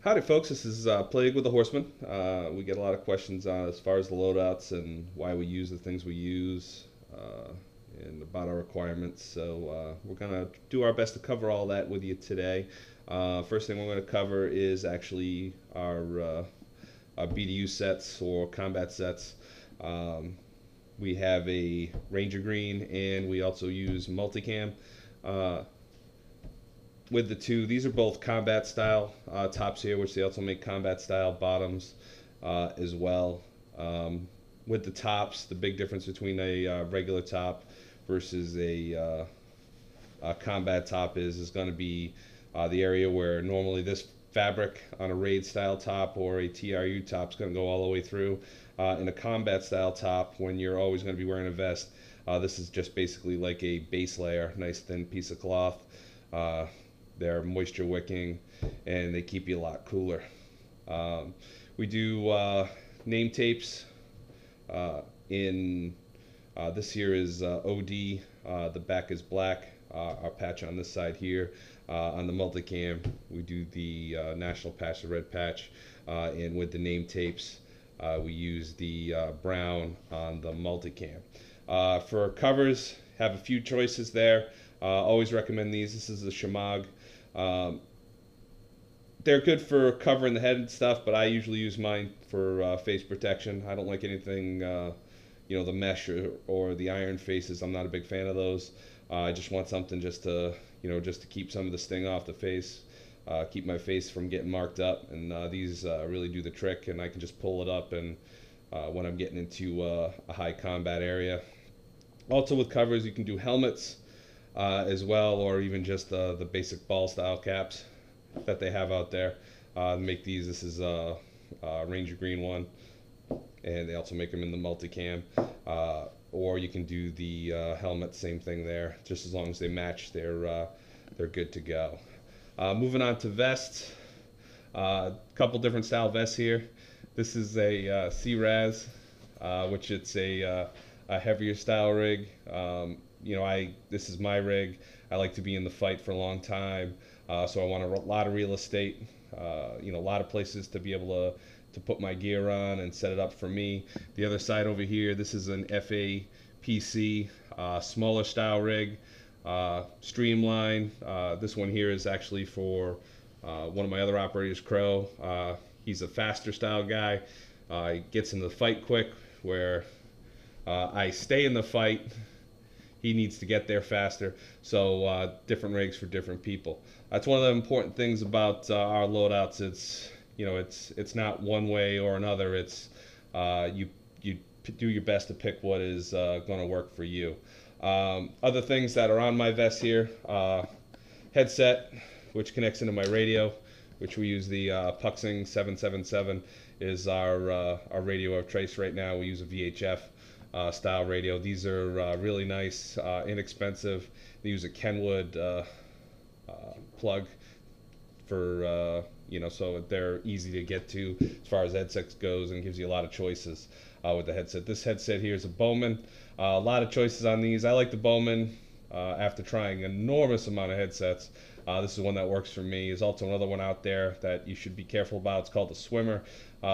Howdy, folks. This is Plague with the Horseman. We get a lot of questions as far as the loadouts and why we use the things we use and about our requirements. So we're going to do our best to cover all that with you today. First thing we're going to cover is actually our BDU sets or combat sets. We have a Ranger Green and we also use multicam. With the two, these are both combat style tops here, which they also make combat style bottoms as well. With the tops, the big difference between a regular top versus a combat top is going to be the area where normally this fabric on a raid style top or a TRU top is going to go all the way through. In a combat style top, when you're always going to be wearing a vest, this is just basically like a base layer, nice thin piece of cloth. They're moisture wicking and they keep you a lot cooler. We do name tapes in this here is OD, the back is black, our patch on this side here. On the multicam we do the national patch, the red patch, and with the name tapes we use the brown on the multicam. For covers, have a few choices there. Always recommend these. This is the Shamag. They're good for covering the head and stuff, but I usually use mine for face protection. I don't like anything, the mesh or the iron faces. I'm not a big fan of those. I just want something just to keep some of the sting off the face, keep my face from getting marked up. And these really do the trick, and I can just pull it up and when I'm getting into a high combat area. Also with covers, you can do helmets. As well, or even just the basic ball style caps that they have out there. Make these. This is a Ranger Green one, and they also make them in the multicam. Or you can do the helmet, same thing there. Just as long as they match, they're good to go. Moving on to vests. Couple different style vests here. This is a C-Raz, which it's a heavier style rig. This is my rig. I like to be in the fight for a long time, so I want a lot of real estate, a lot of places to be able to put my gear on and set it up for me. The other side over here, this is an FAPC, smaller style rig, streamline. This one here is actually for one of my other operators, Crow. He's a faster style guy. He gets into the fight quick, where I stay in the fight. He needs to get there faster, so different rigs for different people. That's one of the important things about our loadouts. It's not one way or another. It's you do your best to pick what is going to work for you. Other things that are on my vest here: headset, which connects into my radio, which we use the Puxing 777 is our radio of choice right now. We use a VHF. Style radio. These are really nice, inexpensive. They use a Kenwood plug for so they're easy to get to as far as headsets goes, and gives you a lot of choices with the headset. This headset here is a Bowman. A lot of choices on these. I like the Bowman after trying an enormous amount of headsets. This is one that works for me. There's also another one out there that you should be careful about. It's called the Swimmer.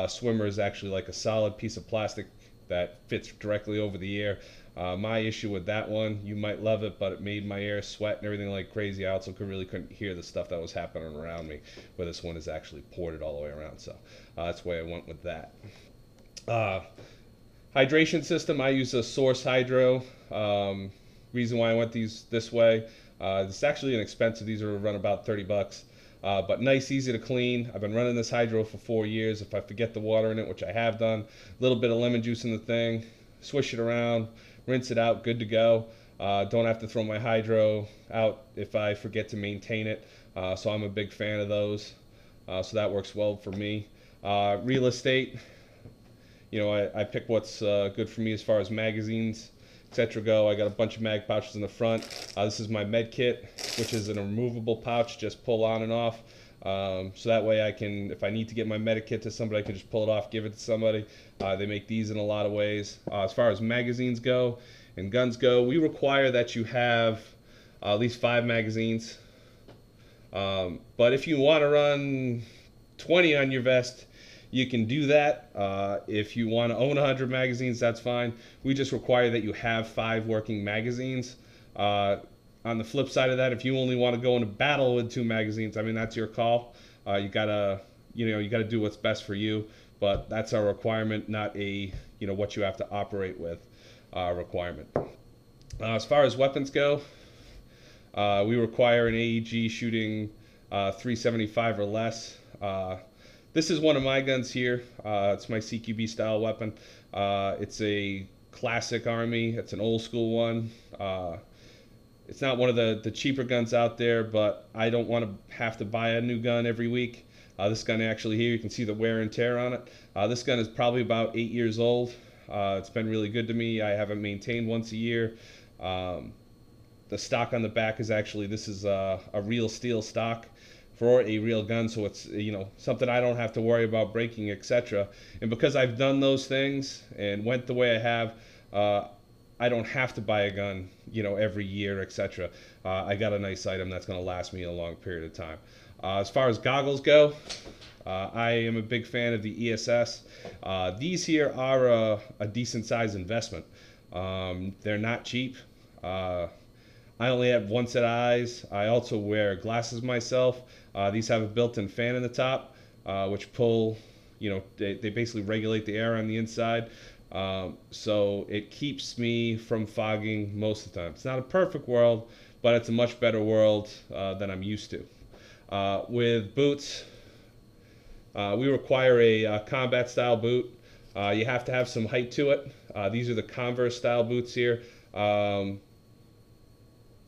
Swimmer is actually like a solid piece of plastic that fits directly over the ear. My issue with that one, you might love it, but it made my ear sweat and everything like crazy. I also couldn't hear the stuff that was happening around me, where this one is actually ported all the way around. So that's why I went with that. Hydration system, I use a Source Hydro. Reason why I went this way, it's actually inexpensive. These are run about 30 bucks. But nice, easy to clean. I've been running this hydro for 4 years. If I forget the water in it, which I have done, a little bit of lemon juice in the thing, swish it around, rinse it out, good to go. Don't have to throw my hydro out if I forget to maintain it. So I'm a big fan of those. So that works well for me. Real estate, I pick what's good for me as far as magazines, etc. go. I got a bunch of mag pouches in the front. This is my med kit, which is an removable pouch, just pull on and off. So that way I can, if I need to get my med kit to somebody, I can just pull it off, give it to somebody. They make these in a lot of ways. As far as magazines go and guns go, we require that you have at least 5 magazines. But if you want to run 20 on your vest, you can do that. If you want to own 100 magazines, that's fine. We just require that you have 5 working magazines. On the flip side of that, if you only want to go into battle with 2 magazines, I mean, that's your call. You gotta do what's best for you, but that's our requirement, not a what you have to operate with requirement. As far as weapons go, we require an AEG shooting 375 or less. This is one of my guns here. It's my CQB style weapon. It's a classic Army. It's an old school one. It's not one of the cheaper guns out there, but I don't want to have to buy a new gun every week. This gun actually here, you can see the wear and tear on it. This gun is probably about 8 years old. It's been really good to me. I have it maintained once a year. The stock on the back is actually, this is a real steel stock for a real gun, so it's something I don't have to worry about breaking, etc. And because I've done those things and went the way I have, I don't have to buy a gun, every year, etc. I got a nice item that's going to last me a long period of time. As far as goggles go, I am a big fan of the ESS. These here are a decent sized investment. They're not cheap. I only have one set of eyes. I also wear glasses myself. These have a built-in fan in the top, which pull, they basically regulate the air on the inside. So it keeps me from fogging most of the time. It's not a perfect world, but it's a much better world than I'm used to. With boots, we require a combat style boot. You have to have some height to it. These are the Converse style boots here.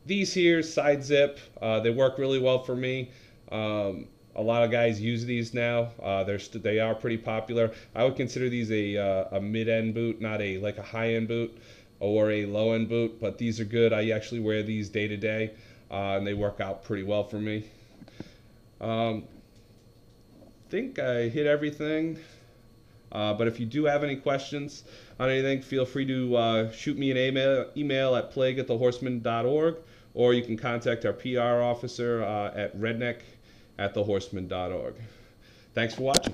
These here, side zip, they work really well for me. A lot of guys use these now. They are pretty popular. I would consider these a mid-end boot, not like a high-end boot or a low-end boot, but these are good. I actually wear these day to day, and they work out pretty well for me. Think I hit everything. But if you do have any questions on anything, feel free to shoot me an email at plague@thehorseman.org, or you can contact our PR officer at redneck@thehorseman.org. Thanks for watching.